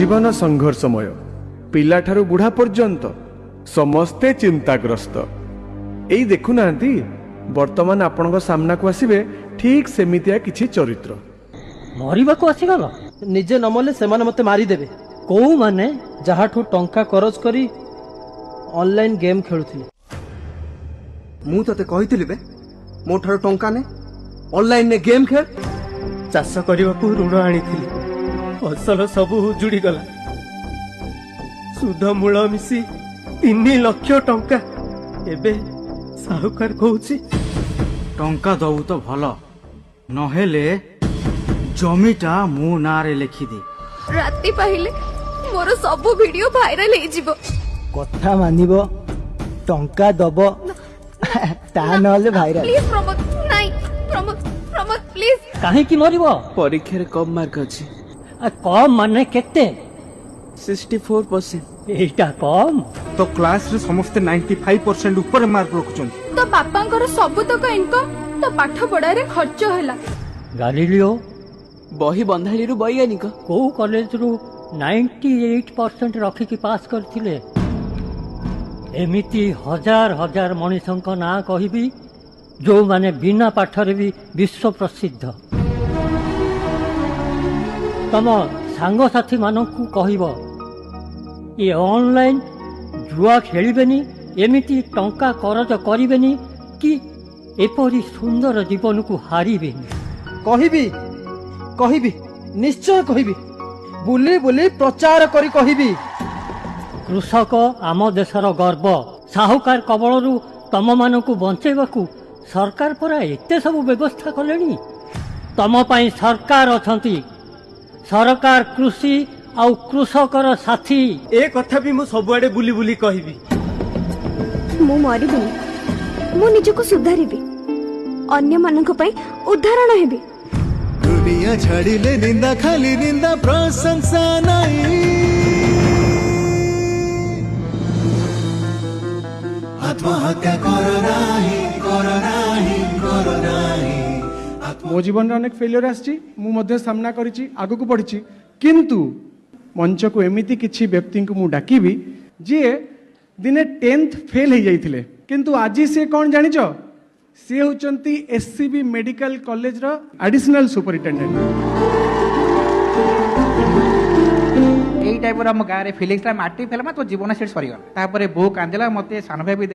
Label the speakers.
Speaker 1: जीवन संघर्षमय पिलाठारु बुढ़ा पर्यंत समस्ते चिंताग्रस्त। एई देखुना वर्तमान आपण सामना को आसवे ठीक सेमितिया किछि चरित्र।
Speaker 2: मरिबा को आसीगल
Speaker 3: निजे नमले से मते मारिदेवे।
Speaker 2: को माने
Speaker 3: जहाठू टंका खरच करी ऑनलाइन गेम खेलुथिले।
Speaker 4: मु तते कहितली बे मो ठार टंका ने ऑनलाइन ने गेम खेल।
Speaker 3: चाष करने को ऋण आनी फसल सब उजुड़ी गला। सुध मूल मिसी 3 लाख टंका एबे साहुकार कहूची
Speaker 5: टंका दबु तो भल नहेले जमीटा मो नारे लिखि दे।
Speaker 6: राति पाहिले मोर सब वीडियो वायरल हे जिवो।
Speaker 7: कथा मानिबो टंका दबो ता नले भाइराल।
Speaker 6: प्लीज प्रमोद नाही प्रमोद प्रमोद प्लीज।
Speaker 2: काहे की मरिबो?
Speaker 3: परीक्षा रे कम मार्क अछि।
Speaker 2: कम माने केते?
Speaker 3: 64%।
Speaker 2: एटा कम
Speaker 5: तो क्लास रे समस्त 95% ऊपर मार्क रखुछन।
Speaker 6: तो बापांकर सब तक इनकम तो पाठ पढ़ा रे खर्च होला।
Speaker 2: गालिलियो
Speaker 3: बही बंधाली रु वैज्ञानिक
Speaker 2: को कॉलेज रु 98% रखी की पास करथिले। एमिति हजार हजार मनीषंक ना कहिबी जो माने बिना पाठरे भी विश्व प्रसिद्ध। तम सांग साथी मानकु कहिबो ये ऑनलाइन जुआ खेलिबेनी एमिति टंका करज करिबेनी कि एपरी सुंदर जीवन को हारिबेनी।
Speaker 3: कहिबी कहिबी निश्चय कहिबी बुली बुली प्रचार करी कहिबी।
Speaker 2: कृषक आम देशर गर्व। साहुकार कबलरू तम मानकु बंचेबाकू सरकार परा एते सब व्यवस्था कलेनी। तम पाई सरकार अछंती। सरकार कृषि आउ कृषकर साथी।
Speaker 3: ए कथा भी मु सबुआडे बुली बुली कहिबी।
Speaker 6: मु मरिबिनी मु निजको सुधारिबी अन्य मानक पई उदाहरण हेबी।
Speaker 8: दुनिया छाड़िले निंदा खाली निंदा प्रशंसा नहीं। आत्महत्या करो नाही करो नाही करो नाही।
Speaker 1: मो जीवन रे अनेक फेलियर आछि मु मध्ये सामना करिछि आगु को पढिछि किंतु मंच को एमिति किछि व्यक्ति को मु डाकिबी जे दिने 10th फेल हे जाइथिले किंतु आजि से कोन जानिछ से होचंती एससीबी मेडिकल कॉलेज रो एडिशनल सुपरिटेंडेंट।
Speaker 9: यही टाइप हम गाँव में फिलिंग्स माटी फेल तो जीवन से सरीगला। बो कांदेला मत सान भाई